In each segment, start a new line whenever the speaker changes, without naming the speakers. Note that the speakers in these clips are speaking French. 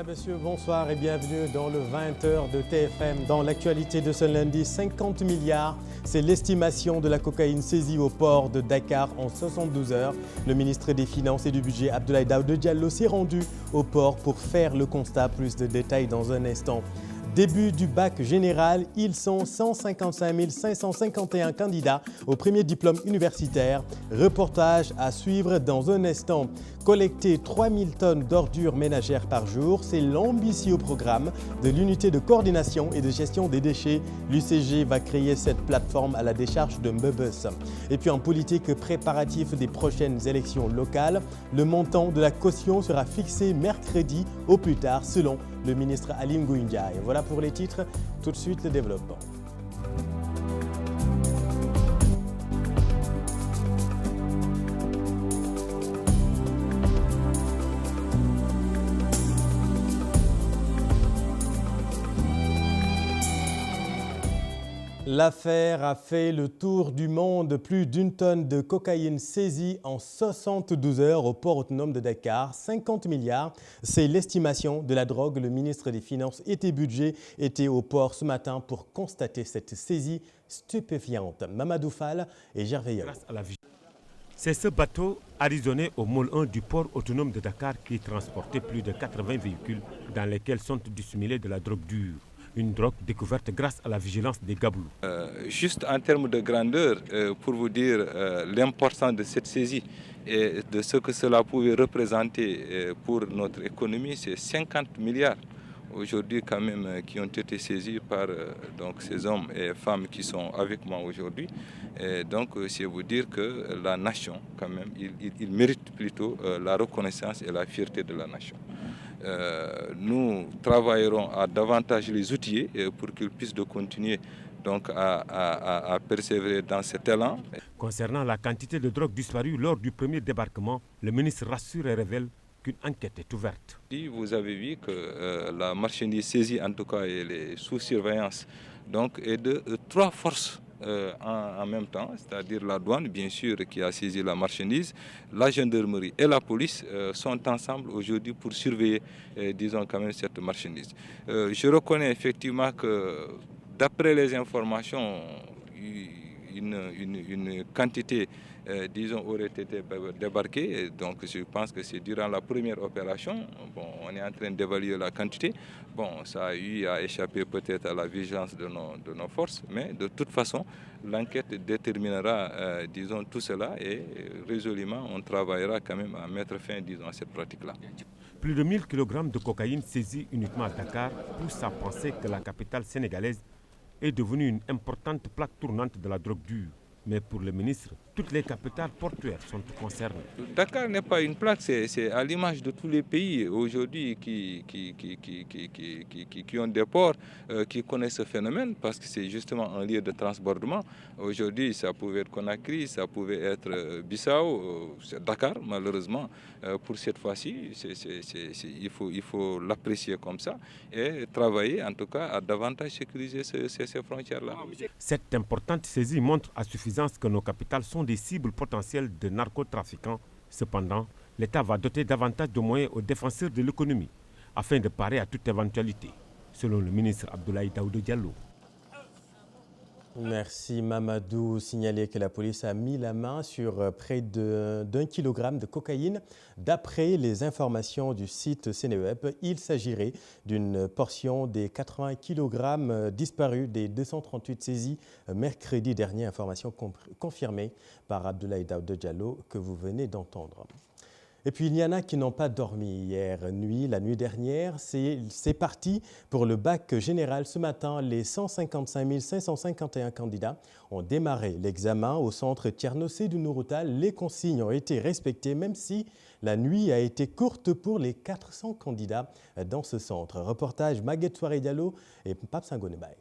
Mesdames, Messieurs, bonsoir et bienvenue dans le 20h de TFM. Dans l'actualité de ce lundi, 50 milliards, c'est l'estimation de la cocaïne saisie au port de Dakar en 72 heures. Le ministre des Finances et du Budget, Abdoulaye Daouda Diallo, s'est rendu au port pour faire le constat. Plus de détails dans un instant. Début du bac général, ils sont 155 551 candidats au premier diplôme universitaire. Reportage à suivre dans un instant. Collecter 3000 tonnes d'ordures ménagères par jour, c'est l'ambitieux programme de l'unité de coordination et de gestion des déchets. L'UCG va créer cette plateforme à la décharge de Mbebes. Et puis en politique, préparatif des prochaines élections locales, le montant de la caution sera fixé mercredi au plus tard selon le ministre Aly Ngouille Ndiaye. Voilà pour les titres, tout de suite le développement. L'affaire a fait le tour du monde. Plus d'une tonne de cocaïne saisie en 72 heures au port autonome de Dakar. 50 milliards, c'est l'estimation de la drogue. Le ministre des Finances et du Budget était au port ce matin pour constater cette saisie stupéfiante. Mamadou Fall et Gervais Yao.
C'est ce bateau arraisonné au môle 1 du port autonome de Dakar qui transportait plus de 80 véhicules dans lesquels sont dissimulés de la drogue dure. Une drogue découverte grâce à la vigilance des Gaboulous.
Juste en termes de grandeur, pour vous dire l'importance de cette saisie et de ce que cela pouvait représenter pour notre économie, c'est 50 milliards aujourd'hui quand même qui ont été saisis par donc, ces hommes et femmes qui sont avec moi aujourd'hui. Donc c'est vous dire que la nation quand même, il mérite plutôt la reconnaissance et la fierté de la nation. Nous travaillerons à davantage les outiller pour qu'ils puissent de continuer donc à persévérer dans cet élan.
Concernant la quantité de drogue disparue lors du premier débarquement, le ministre rassure et révèle qu'une enquête est ouverte.
Vous avez vu que la marchandise saisie, en tout cas, elle est sous surveillance donc, et de 3 forces. En même temps, c'est-à-dire la douane, bien sûr, qui a saisi la marchandise, la gendarmerie et la police sont ensemble aujourd'hui pour surveiller, disons, quand même cette marchandise. Je reconnais effectivement que, d'après les informations, une quantité, disons, aurait été débarquée. Donc, je pense que c'est durant la première opération. Bon, on est en train d'évaluer la quantité. Bon, ça a eu à échapper peut-être à la vigilance de nos forces, mais de toute façon, l'enquête déterminera, disons, tout cela et résolument, on travaillera quand même à mettre fin, disons, à cette pratique-là.
Plus de 1000 kg de cocaïne saisie uniquement à Dakar pousse à penser que la capitale sénégalaise est devenue une importante plaque tournante de la drogue dure. Mais pour le ministre, toutes les capitales portuaires sont concernées.
Dakar n'est pas une plaque, c'est à l'image de tous les pays aujourd'hui qui ont des ports, qui connaissent ce phénomène parce que c'est justement un lieu de transbordement. Aujourd'hui, ça pouvait être Conakry, ça pouvait être Bissau, Dakar malheureusement. Pour cette fois-ci, il faut l'apprécier comme ça et travailler en tout cas à davantage sécuriser ces frontières-là.
Cette importante saisie montre à suffisance que nos capitales sont des cibles potentielles de narcotrafiquants. Cependant, l'État va doter davantage de moyens aux défenseurs de l'économie afin de parer à toute éventualité, selon le ministre Abdoulaye Daouda Diallo.
Merci Mamadou. Signaler que la police a mis la main sur près d'1 kilogramme de cocaïne. D'après les informations du site Sénéweb, il s'agirait d'une portion des 80 kg disparus des 238 saisies mercredi dernier. Information confirmée par Abdoulaye Daouda Diallo que vous venez d'entendre. Et puis, il y en a qui n'ont pas dormi hier nuit, la nuit dernière. C'est parti pour le bac général. Ce matin, les 155 551 candidats ont démarré l'examen au centre Thierno Seydou Nourou Tall. Les consignes ont été respectées, même si la nuit a été courte pour les 400 candidats dans ce centre. Reportage Maguette Soiré Diallo et Pape Sangone Baye.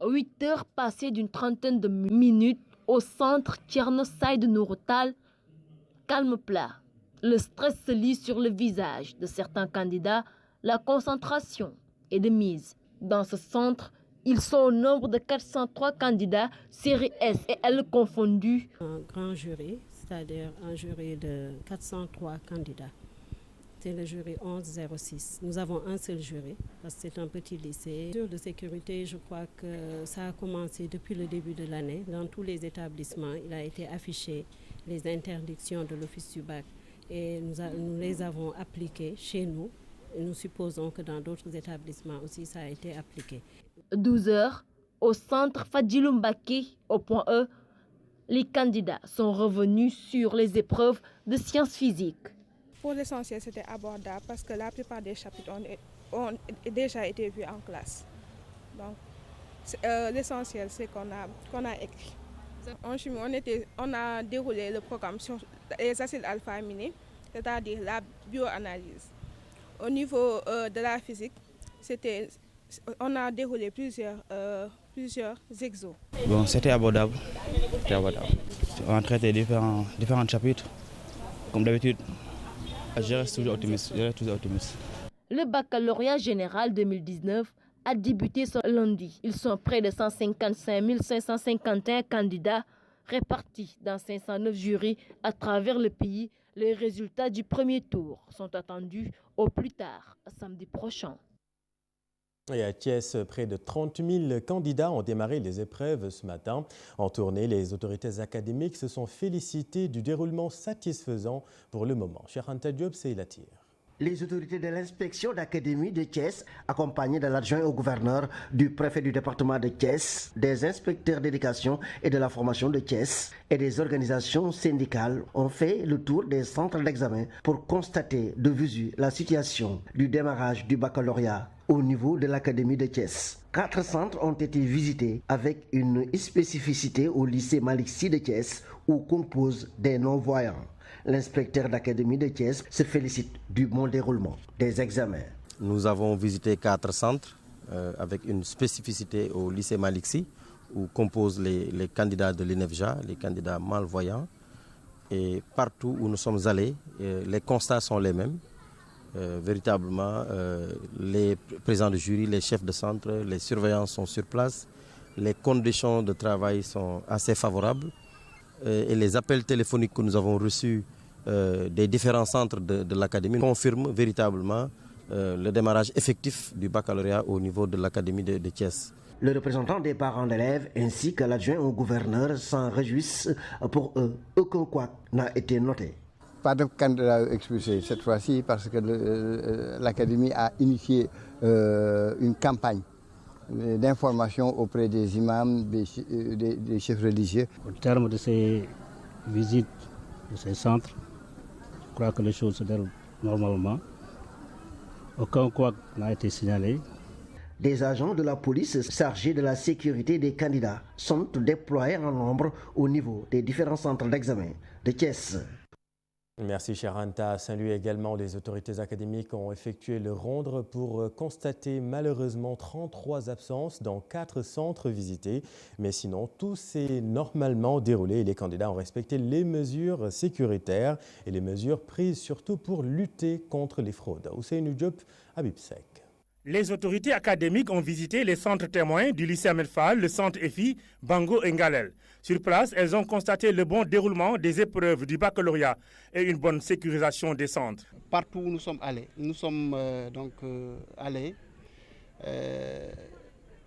8 heures passées d'une trentaine de minutes au centre Thierno Seydou Nourou Tall. Calme plat. Le stress se lit sur le visage de certains candidats. La concentration est de mise. Dans ce centre, ils sont au nombre de 403 candidats, série S et L confondus.
Un grand jury, c'est-à-dire un jury de 403 candidats C'est le jury 1106. Nous avons un seul jury parce que c'est un petit lycée. Mesures de sécurité, je crois que ça a commencé depuis le début de l'année. Dans tous les établissements, il a été affiché les interdictions de l'Office du bac et nous les avons appliquées chez nous. Et nous supposons que dans d'autres établissements aussi, ça a été appliqué.
12 heures, au centre Fadilou Mbacké, au point E, les candidats sont revenus sur les épreuves de sciences physiques.
Pour l'essentiel, c'était abordable parce que la plupart des chapitres ont déjà été vus en classe. Donc, l'essentiel, c'est qu'on a écrit. En chimie, on a déroulé le programme sur les acides alpha-aminés, c'est-à-dire la bioanalyse. Au niveau de la physique, on a déroulé plusieurs exos.
Bon, c'était abordable. On a traité différents chapitres, comme d'habitude. Je reste toujours optimiste.
Le baccalauréat général 2019 a débuté ce lundi. Ils sont près de 155 551 candidats répartis dans 509 jurys à travers le pays. Les résultats du premier tour sont attendus au plus tard samedi prochain.
Et à Thiès, près de 30 000 candidats ont démarré les épreuves ce matin. En tournée, les autorités académiques se sont félicitées du déroulement satisfaisant pour le moment. Cheikh Anta Diop, c'est la tire.
Les autorités de l'inspection d'académie de Thiès, accompagnées de l'adjoint au gouverneur, du préfet du département de Thiès, des inspecteurs d'éducation et de la formation de Thiès et des organisations syndicales, ont fait le tour des centres d'examen pour constater de visu la situation du démarrage du baccalauréat au niveau de l'académie de Thiès. 4 centres ont été visités avec une spécificité au lycée Malick Sy de Thiès où composent des non-voyants. L'inspecteur d'académie de Thiès se félicite du bon déroulement des examens.
Nous avons visité 4 centres avec une spécificité au lycée Malick Sy où composent les candidats de l'INEFJA, les candidats malvoyants. Et partout où nous sommes allés, les constats sont les mêmes. Véritablement, les présidents de jury, les chefs de centre, les surveillants sont sur place. Les conditions de travail sont assez favorables. Et les appels téléphoniques que nous avons reçus des différents centres de l'académie confirment véritablement le démarrage effectif du baccalauréat au niveau de l'académie de Thiès.
Le représentant des parents d'élèves ainsi que l'adjoint au gouverneur s'en réjouissent. Pour eux, aucun couac n'a été noté.
Pas de candidat expulsé cette fois-ci parce que l'académie a initié une campagne d'information auprès des imams, des chefs religieux.
Au terme de ces visites, de ces centres, je crois que les choses se déroulent normalement. Aucun couac n'a été signalé.
Des agents de la police chargés de la sécurité des candidats sont déployés en nombre au niveau des différents centres d'examen de Thiès.
Merci Charanta. Salut également. Les autorités académiques ont effectué le ronde pour constater malheureusement 33 absences dans 4 centres visités. Mais sinon, tout s'est normalement déroulé et les candidats ont respecté les mesures sécuritaires et les mesures prises surtout pour lutter contre les fraudes. Ousseynou Diop, Habib Sek.
Les autorités académiques ont visité les centres témoins du lycée Ahmed Fall, le centre EFI, Bango et Ngalel. Sur place, elles ont constaté le bon déroulement des épreuves du baccalauréat et une bonne sécurisation des centres.
Partout où nous sommes allés,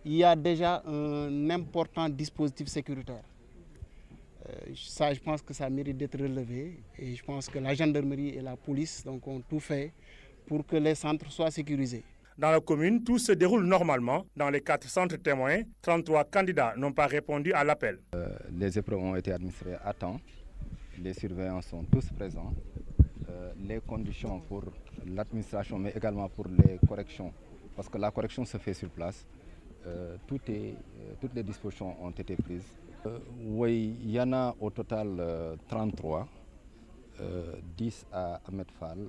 il y a déjà un important dispositif sécuritaire. Ça, je pense que ça mérite d'être relevé et je pense que la gendarmerie et la police ont tout fait pour que les centres soient sécurisés.
Dans la commune, tout se déroule normalement. Dans les 4 centres témoins, 33 candidats n'ont pas répondu à l'appel.
Les épreuves ont été administrées à temps. Les surveillants sont tous présents. Les conditions pour l'administration, mais également pour les corrections, parce que la correction se fait sur place, toutes les dispositions ont été prises. Oui, il y en a au total 33, 10 à Ahmed Fall.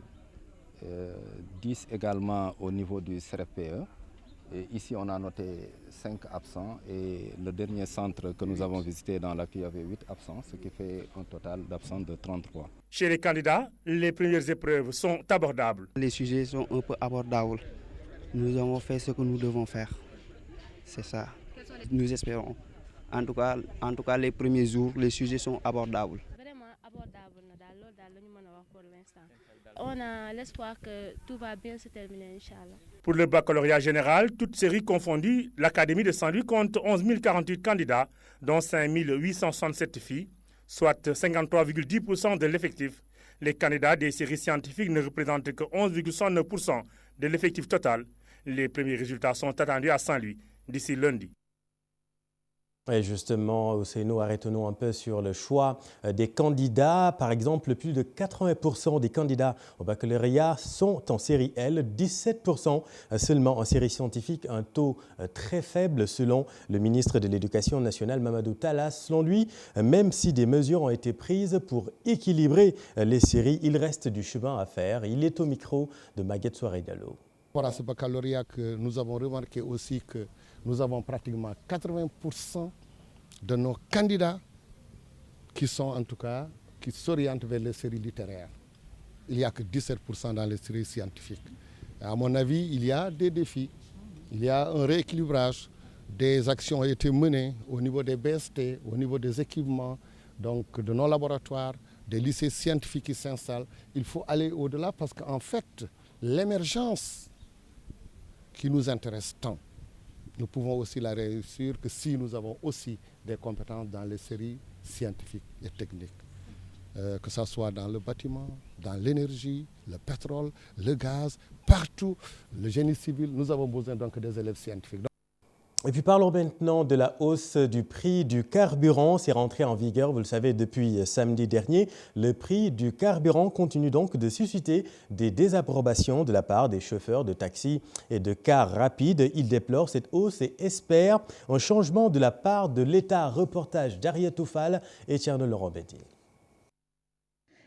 10 également au niveau du CRFPE. Et ici, on a noté 5 absents et le dernier centre que nous avons visité dans l'API avait 8 absents, ce qui fait un total d'absents de 33.
Chez les candidats, les premières épreuves sont abordables.
Les sujets sont un peu abordables. Nous avons fait ce que nous devons faire. C'est ça. Nous espérons. En tout cas, les premiers jours, les sujets sont abordables.
Vraiment abordable. On a l'espoir que tout va bien se terminer, Inch'Allah.
Pour le baccalauréat général, toutes séries confondues, l'Académie de Saint-Louis compte 11 048 candidats, dont 5 867 filles, soit 53,10% de l'effectif. Les candidats des séries scientifiques ne représentent que 11,69% de l'effectif total. Les premiers résultats sont attendus à Saint-Louis d'ici lundi.
Et justement, Ousseynou, arrêtons-nous un peu sur le choix des candidats. Par exemple, plus de 80% des candidats au baccalauréat sont en série L, 17% seulement en série scientifique, un taux très faible selon le ministre de l'Éducation nationale, Mamadou Talla. Selon lui, même si des mesures ont été prises pour équilibrer les séries, il reste du chemin à faire. Il est au micro de Maguette Souare-Diallo.
Pour ce baccalauréat, que nous avons remarqué aussi que nous avons pratiquement 80% de nos candidats qui sont en tout cas, qui s'orientent vers les séries littéraires. Il n'y a que 17% dans les séries scientifiques. À mon avis, il y a des défis, il y a un rééquilibrage, des actions ont été menées au niveau des BST, au niveau des équipements, donc de nos laboratoires, des lycées scientifiques qui s'installent. Il faut aller au-delà parce qu'en fait, l'émergence qui nous intéresse tant, nous pouvons aussi la réussir que si nous avons aussi des compétences dans les séries scientifiques et techniques. Que ce soit dans le bâtiment, dans l'énergie, le pétrole, le gaz, partout, le génie civil, nous avons besoin donc des élèves scientifiques.
Et puis parlons maintenant de la hausse du prix du carburant. C'est rentré en vigueur, vous le savez, depuis samedi dernier. Le prix du carburant continue donc de susciter des désapprobations de la part des chauffeurs de taxis et de cars rapides. Ils déplorent cette hausse et espèrent un changement de la part de l'État. Reportage d'Aria Toufal et Tierno Laurent Bédil.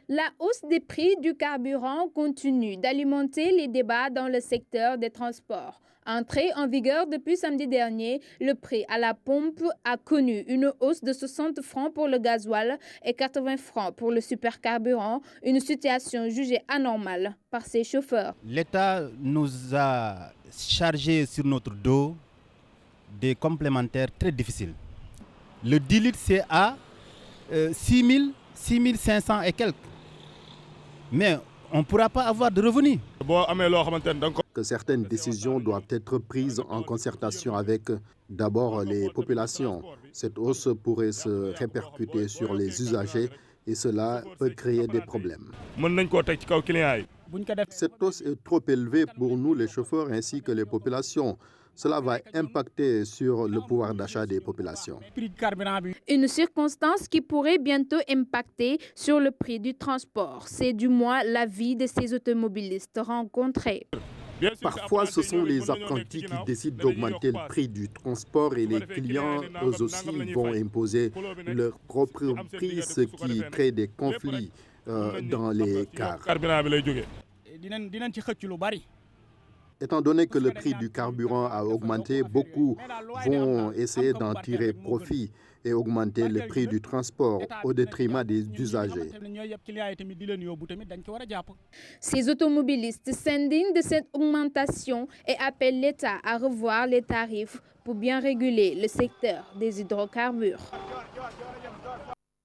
La hausse des prix du carburant continue d'alimenter les débats dans le secteur des transports. Entré en vigueur depuis samedi dernier, le prix à la pompe a connu une hausse de 60 francs pour le gasoil et 80 francs pour le supercarburant, une situation jugée anormale par ses chauffeurs.
L'État nous a chargé sur notre dos des complémentaires très difficiles. Le 10 litres, c'est à 6 500 et quelques. Mais on ne pourra pas avoir de revenus.
Que certaines décisions doivent être prises en concertation avec d'abord les populations. Cette hausse pourrait se répercuter sur les usagers et cela peut créer des problèmes. Cette hausse est trop élevée pour nous les chauffeurs ainsi que les populations. Cela va impacter sur le pouvoir d'achat des populations.
Une circonstance qui pourrait bientôt impacter sur le prix du transport. C'est du moins l'avis de ces automobilistes rencontrés.
Parfois, ce sont les apprentis qui décident d'augmenter le prix du transport et les clients, eux aussi, vont imposer leur propre prix, ce qui crée des conflits dans les cars. Étant donné que le prix du carburant a augmenté, beaucoup vont essayer d'en tirer profit et augmenter le prix du transport au détriment des usagers.
Ces automobilistes s'indignent de cette augmentation et appellent l'État à revoir les tarifs pour bien réguler le secteur des hydrocarbures.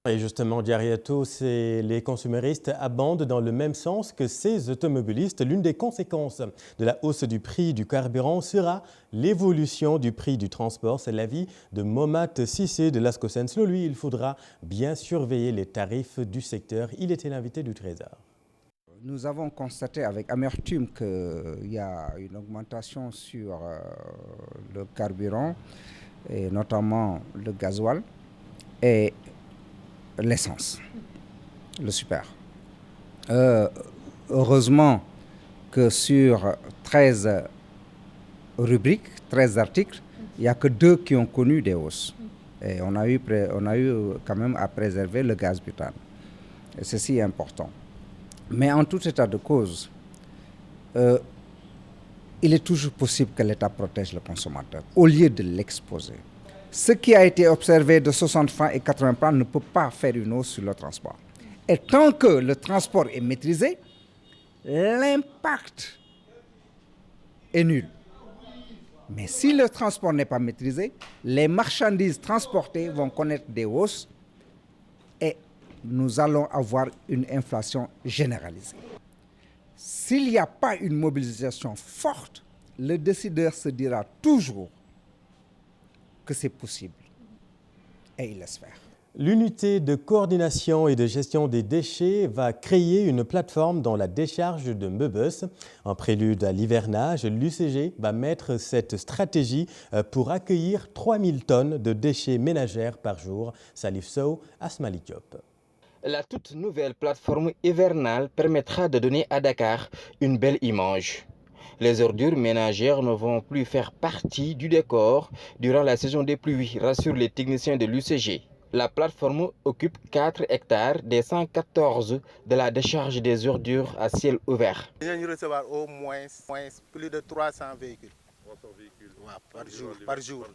Et justement, Diarieto, les consuméristes abondent dans le même sens que ces automobilistes. L'une des conséquences de la hausse du prix du carburant sera l'évolution du prix du transport. C'est l'avis de Momat Sissé de l'Ascosen. Selon lui, il faudra bien surveiller les tarifs du secteur. Il était l'invité du Trésor.
Nous avons constaté avec amertume qu'il y a une augmentation sur le carburant, et notamment le gasoil et l'essence, le super. Heureusement que sur 13 rubriques, 13 articles, il n'y a que 2 qui ont connu des hausses. Et on a eu quand même à préserver le gaz butane. Et ceci est important. Mais en tout état de cause, il est toujours possible que l'État protège le consommateur au lieu de l'exposer. Ce qui a été observé de 60 francs et 80 francs ne peut pas faire une hausse sur le transport. Et tant que le transport est maîtrisé, l'impact est nul. Mais si le transport n'est pas maîtrisé, les marchandises transportées vont connaître des hausses et nous allons avoir une inflation généralisée. S'il n'y a pas une mobilisation forte, le décideur se dira toujours que c'est possible et il laisse faire.
L'unité de coordination et de gestion des déchets va créer une plateforme dans la décharge de Mbebes. En prélude à l'hivernage, l'UCG va mettre cette stratégie pour accueillir 3000 tonnes de déchets ménagères par jour. Salif Sow, Asmali Diop.
La toute nouvelle plateforme hivernale permettra de donner à Dakar une belle image. Les ordures ménagères ne vont plus faire partie du décor durant la saison des pluies, rassurent les techniciens de l'UCG. La plateforme occupe 4 hectares des 114 de la décharge des ordures à ciel ouvert.
Nous allons recevoir au moins plus de 300 véhicules. 300 véhicules par jour.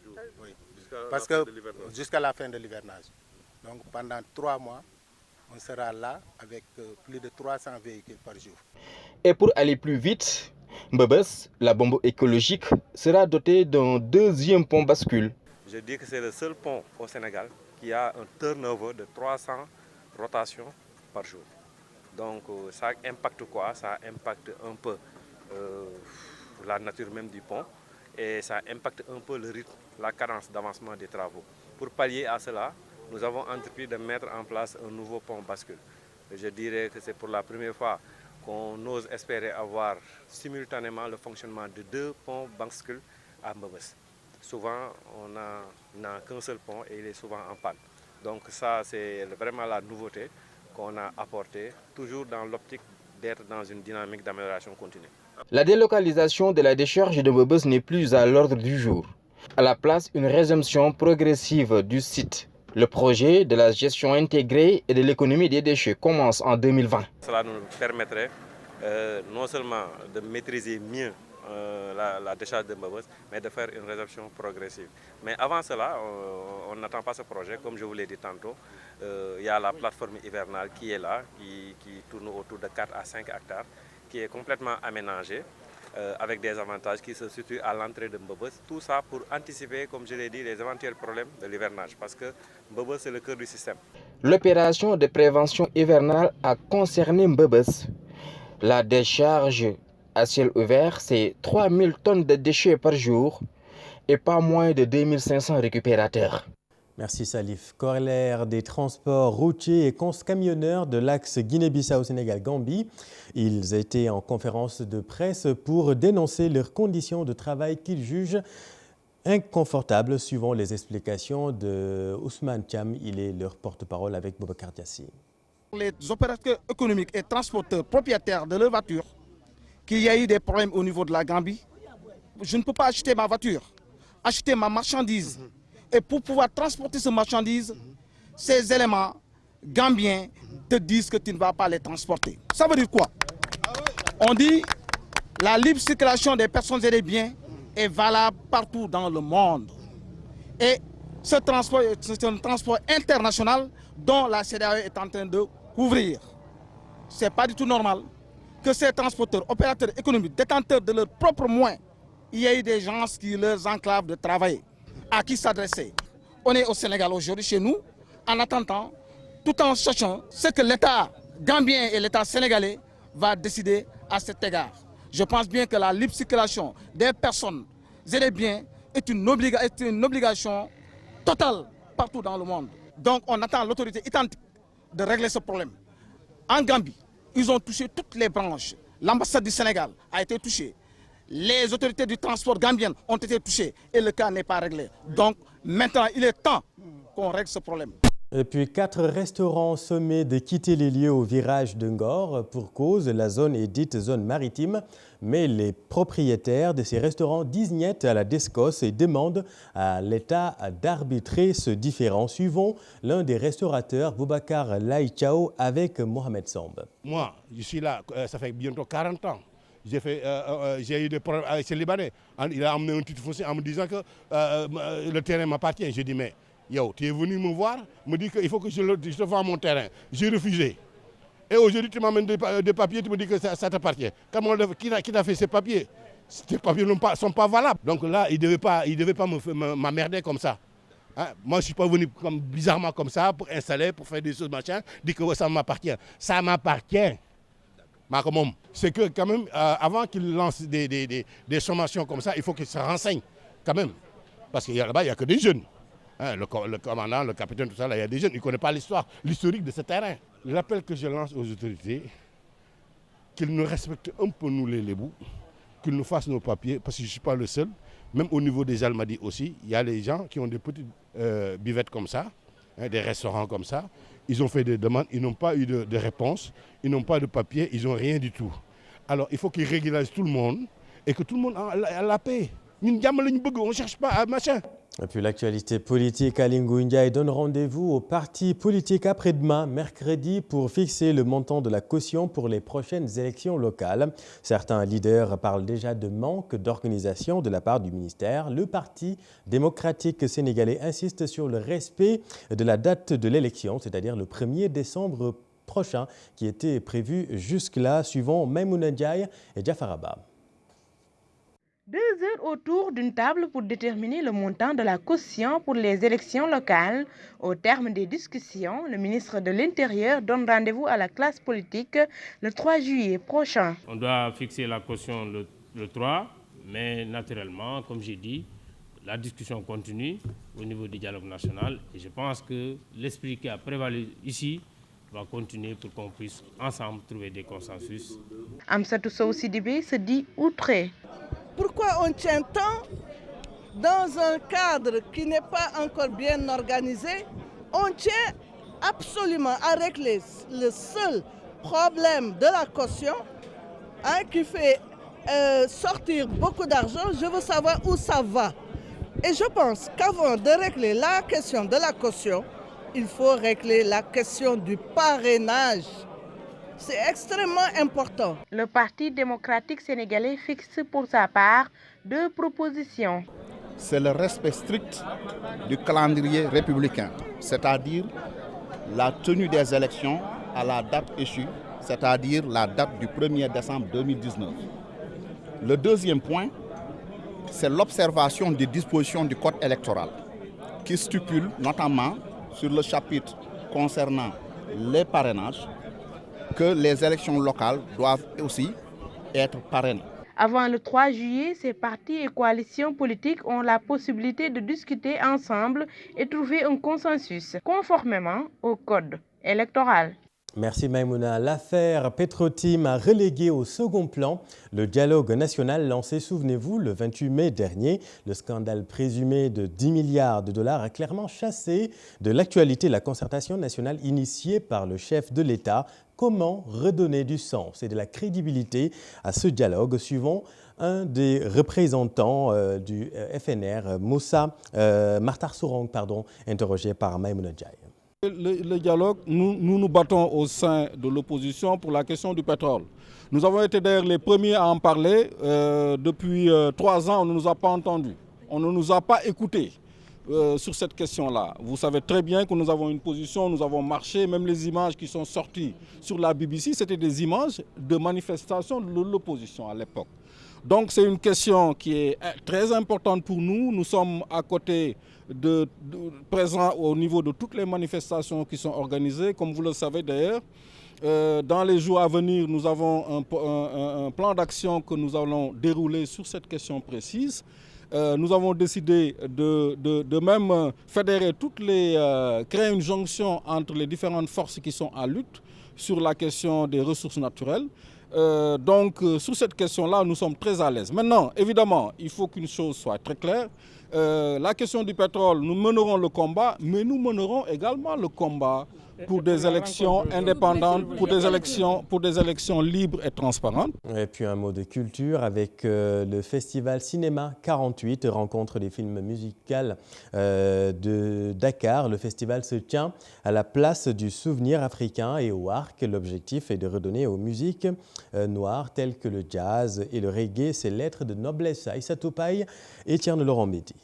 Oui. Parce que jusqu'à la fin de l'hivernage. Donc pendant 3 mois, on sera là avec plus de 300 véhicules par jour.
Et pour aller plus vite, Mbebes, la bombe écologique, sera dotée d'un deuxième pont bascule.
Je dis que c'est le seul pont au Sénégal qui a un turnover de 300 rotations par jour. Donc ça impacte quoi? Ça impacte un peu la nature même du pont et ça impacte un peu le rythme, la cadence d'avancement des travaux. Pour pallier à cela, nous avons entrepris de mettre en place un nouveau pont bascule. Je dirais que c'est pour la première fois qu'on ose espérer avoir simultanément le fonctionnement de 2 ponts bascules à Mbebes. Souvent, on n'a qu'un seul pont et il est souvent en panne. Donc ça, c'est vraiment la nouveauté qu'on a apportée, toujours dans l'optique d'être dans une dynamique d'amélioration continue.
La délocalisation de la décharge de Mbebes n'est plus à l'ordre du jour. À la place, une résumption progressive du site. Le projet de la gestion intégrée et de l'économie des déchets commence en 2020.
Cela nous permettrait non seulement de maîtriser mieux la décharge de Mbebes, mais de faire une résorption progressive. Mais avant cela, on n'attend pas ce projet. Comme je vous l'ai dit tantôt, il y a la plateforme hivernale qui est là, qui tourne autour de 4 à 5 hectares, qui est complètement aménagée, avec des avantages qui se situent à l'entrée de Mbebes. Tout ça pour anticiper, comme je l'ai dit, les éventuels problèmes de l'hivernage, parce que Mbebes, c'est le cœur du système.
L'opération de prévention hivernale a concerné Mbebes. La décharge à ciel ouvert, c'est 3000 tonnes de déchets par jour et pas moins de 2500 récupérateurs.
Merci Salif. Corollaire des transports routiers et camionneurs de l'axe Guinée-Bissau-Sénégal-Gambie. Ils étaient en conférence de presse pour dénoncer leurs conditions de travail qu'ils jugent inconfortables, suivant les explications de Ousmane Thiam. Il est leur porte-parole avec Boubacar Diassi.
Les opérateurs économiques et transporteurs propriétaires de leurs voitures, qu'il y a eu des problèmes au niveau de la Gambie, je ne peux pas acheter ma voiture, acheter ma marchandise. Et pour pouvoir transporter ce marchandise, ces éléments gambiens te disent que tu ne vas pas les transporter. Ça veut dire quoi? On dit la libre circulation des personnes et des biens est valable partout dans le monde. Et ce transport, c'est un transport international dont la CEDEAO est en train de couvrir. Ce n'est pas du tout normal que ces transporteurs, opérateurs économiques, détenteurs de leurs propres moyens, il y ait des gens qui leur enclavent de travailler. À qui s'adresser? On est au Sénégal aujourd'hui, chez nous, en attendant, tout en sachant ce que l'État gambien et l'État sénégalais va décider à cet égard. Je pense bien que la libre circulation des personnes et des biens est une obligation totale partout dans le monde. Donc on attend l'autorité identique de régler ce problème. En Gambie, ils ont touché toutes les branches. L'ambassade du Sénégal a été touchée. Les autorités du transport gambiennes ont été touchées et le cas n'est pas réglé. Donc maintenant, il est temps qu'on règle ce problème.
Et puis 4 restaurants sommés de quitter les lieux au virage de Ngor. Pour cause, la zone est dite zone maritime. Mais les propriétaires de ces restaurants disent niet à la DSCOS et demandent à l'État d'arbitrer ce différend. Suivons l'un des restaurateurs, Boubacar Laïchao, avec Mohamed Samb.
Moi, je suis là, ça fait bientôt 40 ans. J'ai eu des problèmes avec ces Libanais. Il a amené un titre foncier en me disant que le terrain m'appartient. J'ai dit, mais yo, tu es venu me voir, me dit qu'il faut que je te vende mon terrain. J'ai refusé. Et aujourd'hui, tu m'amènes des papiers, tu me dis que ça t'appartient. Qui t'a fait ces papiers? Ces papiers ne sont pas valables. Donc là, il ne devait pas m'emmerder comme ça. Hein? Moi, je ne suis pas venu bizarrement comme ça pour installer, pour faire des choses, machin, dire que ça m'appartient. Ça m'appartient. C'est que quand même, avant qu'il lance des sommations comme ça, il faut qu'il se renseigne quand même. Parce que là-bas, il n'y a que des jeunes. Hein, le commandant, le capitaine, tout ça, là, il y a des jeunes. Ils ne connaissent pas l'historique de ce terrain. L'appel que je lance aux autorités, qu'ils nous respectent un peu, nous les Lébous, qu'ils nous fassent nos papiers, parce que je ne suis pas le seul. Même au niveau des Almadies aussi, il y a des gens qui ont des petites buvettes comme ça, hein, des restaurants comme ça. Ils ont fait des demandes, ils n'ont pas eu de réponse, ils n'ont pas de papier, ils n'ont rien du tout. Alors il faut qu'ils régularisent tout le monde et que tout le monde a la paix. On ne cherche pas à machin.
Et puis l'actualité politique, Aly Ngouille Ndiaye donne rendez-vous aux partis politiques après-demain, mercredi, pour fixer le montant de la caution pour les prochaines élections locales. Certains leaders parlent déjà de manque d'organisation de la part du ministère. Le Parti démocratique sénégalais insiste sur le respect de la date de l'élection, c'est-à-dire le 1er décembre prochain, qui était prévu jusque-là, suivant Maïmouna Ndiaye et Jafar Abba.
2 heures autour d'une table pour déterminer le montant de la caution pour les élections locales. Au terme des discussions, le ministre de l'Intérieur donne rendez-vous à la classe politique le 3 juillet prochain.
On doit fixer la caution le 3, mais naturellement, comme j'ai dit, la discussion continue au niveau du dialogue national. Et je pense que l'esprit qui a prévalu ici va continuer pour qu'on puisse ensemble trouver des consensus.
Amsatou Sow Sidibé se dit outré.
Pourquoi on tient tant dans un cadre qui n'est pas encore bien organisé? On tient absolument à régler le seul problème de la caution qui fait sortir beaucoup d'argent. Je veux savoir où ça va. Et je pense qu'avant de régler la question de la caution, il faut régler la question du parrainage. C'est extrêmement important.
Le Parti démocratique sénégalais fixe pour sa part 2 propositions.
C'est le respect strict du calendrier républicain, c'est-à-dire la tenue des élections à la date échue, c'est-à-dire la date du 1er décembre 2019. Le deuxième point, c'est l'observation des dispositions du Code électoral, qui stipule notamment sur le chapitre concernant les parrainages, que les élections locales doivent aussi être parrainées.
Avant le 3 juillet, ces partis et coalitions politiques ont la possibilité de discuter ensemble et trouver un consensus conformément au code électoral.
Merci Maïmouna. L'affaire Petrotim a relégué au second plan le dialogue national lancé, souvenez-vous, le 28 mai dernier. Le scandale présumé de 10 milliards de dollars a clairement chassé de l'actualité la concertation nationale initiée par le chef de l'État. Comment redonner du sens et de la crédibilité à ce dialogue, suivant un des représentants du FNR, Moussa Martar Sourang, interrogé par Maïmouna Ndiaye.
Le dialogue, nous battons au sein de l'opposition pour la question du pétrole. Nous avons été d'ailleurs les premiers à en parler. Depuis 3 ans, on ne nous a pas entendus. On ne nous a pas écoutés sur cette question-là. Vous savez très bien que nous avons une position, nous avons marché. Même les images qui sont sorties sur la BBC, c'était des images de manifestations de l'opposition à l'époque. Donc c'est une question qui est très importante pour nous. Nous sommes à côté présents au niveau de toutes les manifestations qui sont organisées. Comme vous le savez d'ailleurs, dans les jours à venir, nous avons un plan d'action que nous allons dérouler sur cette question précise. Nous avons décidé de même fédérer créer une jonction entre les différentes forces qui sont en lutte sur la question des ressources naturelles. Donc, sur cette question-là, nous sommes très à l'aise. Maintenant, évidemment, il faut qu'une chose soit très claire. La question du pétrole, nous mènerons le combat, mais nous mènerons également le combat pour des élections indépendantes, pour des élections libres et transparentes.
Et puis un mot de culture avec le festival Cinéma 48, rencontre des films musicaux de Dakar. Le festival se tient à la place du souvenir africain et au Arc. L'objectif est de redonner aux musiques noires telles que le jazz et le reggae ses lettres de noblesse. Aïssa Toupaï et Tierno Laurent Médi.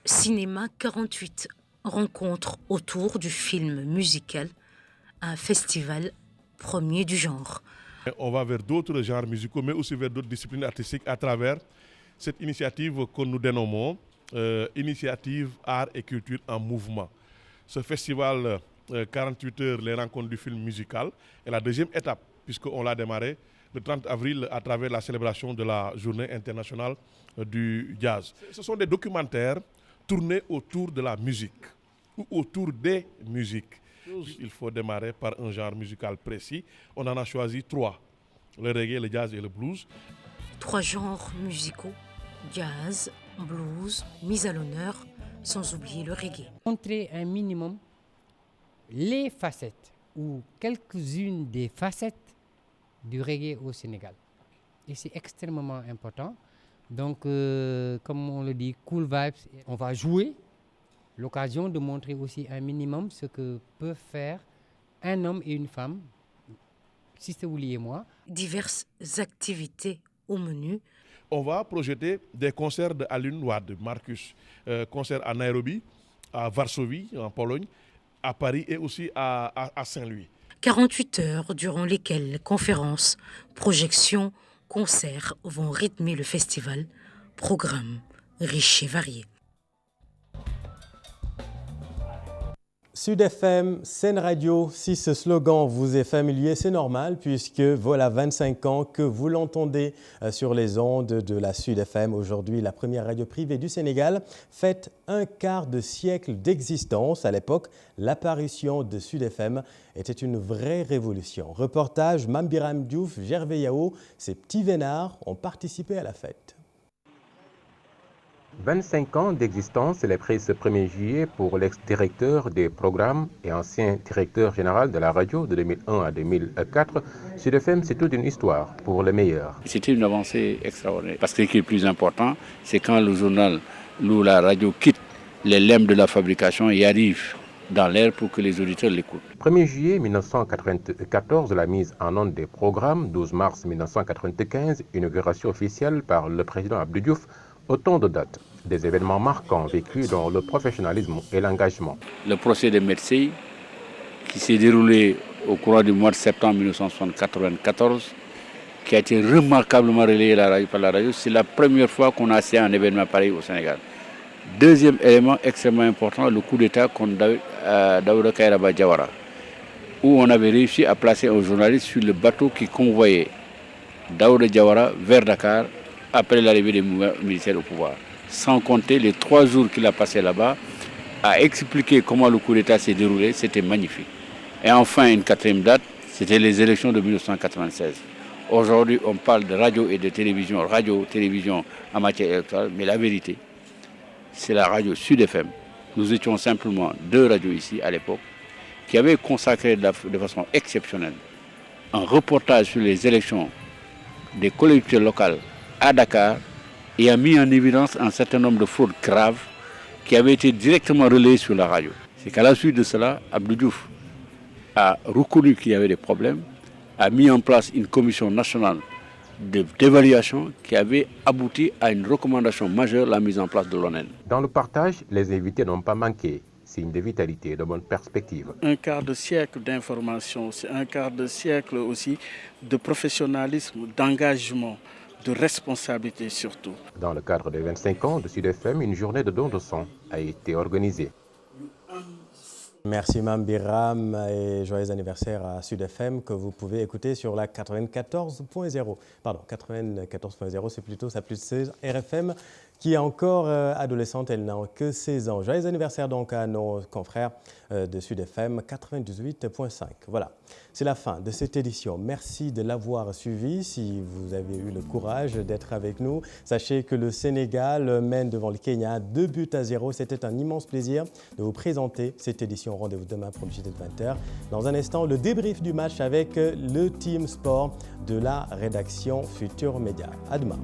Cinéma 48. Rencontre autour du film musical, un festival premier du genre.
On va vers d'autres genres musicaux, mais aussi vers d'autres disciplines artistiques à travers cette initiative que nous dénommons initiative Art et Culture en Mouvement. Ce festival 48 heures, les rencontres du film musical, est la deuxième étape, puisqu'on l'a démarré le 30 avril à travers la célébration de la Journée internationale du jazz. Ce sont des documentaires tournés autour de la musique ou autour des musiques. Il faut démarrer par un genre musical précis. On en a choisi 3, le reggae, le jazz et le blues.
3 genres musicaux, jazz, blues, mis à l'honneur, sans oublier le reggae.
Montrer un minimum les facettes ou quelques-unes des facettes du reggae au Sénégal. Et c'est extrêmement important. Donc, comme on le dit, Cool Vibes, on va jouer l'occasion de montrer aussi un minimum ce que peuvent faire un homme et une femme, si c'est vous et moi.
Diverses activités au menu.
On va projeter des concerts de Alun Wade, de Marcus, concerts à Nairobi, à Varsovie, en Pologne, à Paris et aussi à Saint-Louis.
48 heures durant lesquelles conférences, projections, concerts vont rythmer le festival, programme riche et varié.
Sud FM, Sen Radio, si ce slogan vous est familier, c'est normal puisque voilà 25 ans que vous l'entendez sur les ondes de la Sud FM. Aujourd'hui, la première radio privée du Sénégal fête un quart de siècle d'existence. À l'époque, l'apparition de Sud FM était une vraie révolution. Reportage Mambiram Diouf, Gervais Yao, ces petits vénards ont participé à la fête.
25 ans d'existence célébrés ce 1er juillet pour l'ex-directeur des programmes et ancien directeur général de la radio de 2001 à 2004. Sud FM, c'est toute une histoire pour le meilleur.
C'était une avancée extraordinaire. Parce que ce qui est le plus important, c'est quand le journal ou la radio quitte les lemmes de la fabrication et arrive dans l'air pour que les auditeurs l'écoutent.
1er juillet 1994, la mise en onde des programmes. 12 mars 1995, inauguration officielle par le président Abdou Diouf. Autant de dates, des événements marquants vécus dans le professionnalisme et l'engagement.
Le procès de Mersey, qui s'est déroulé au cours du mois de septembre 1994, qui a été remarquablement relayé par la radio, c'est la première fois qu'on a assisté à un événement pareil au Sénégal. Deuxième élément extrêmement important, le coup d'État contre Daouda Kairaba Diawara, où on avait réussi à placer un journaliste sur le bateau qui convoyait Daouda Diawara vers Dakar, après l'arrivée des militaires au pouvoir. Sans compter les 3 jours qu'il a passé là-bas à expliquer comment le coup d'État s'est déroulé, c'était magnifique. Et enfin, une 4e date, c'était les élections de 1996. Aujourd'hui, on parle de radio et de télévision, radio-télévision en matière électorale, mais la vérité, c'est la radio Sud FM. Nous étions simplement 2 radios ici à l'époque qui avaient consacré de façon exceptionnelle un reportage sur les élections des collectivités locales à Dakar et a mis en évidence un certain nombre de fraudes graves qui avaient été directement relayées sur la radio. C'est qu'à la suite de cela, Abdou Diouf a reconnu qu'il y avait des problèmes, a mis en place une commission nationale d'évaluation qui avait abouti à une recommandation majeure, la mise en place de l'ONN.
Dans le partage, les invités n'ont pas manqué. Signe de vitalité et de bonne perspective.
Un quart de siècle d'information, c'est un quart de siècle aussi de professionnalisme, d'engagement, de responsabilité surtout.
Dans le cadre des 25 ans de Sud FM, une journée de don de sang a été organisée.
Merci Mambiram et joyeux anniversaire à Sud FM que vous pouvez écouter sur la 94.0. Pardon, 94.0, c'est plutôt sa plus 16 RFM qui est encore adolescente, elle n'a que 16 ans. Joyeux anniversaire donc à nos confrères de Sud FM 98.5. Voilà, c'est la fin de cette édition. Merci de l'avoir suivi. Si vous avez eu le courage d'être avec nous, sachez que le Sénégal mène devant le Kenya 2-0. C'était un immense plaisir de vous présenter cette édition. Rendez-vous demain pour le JT de 20h. Dans un instant, le débrief du match avec le Team Sport de la rédaction Futur Média. À demain.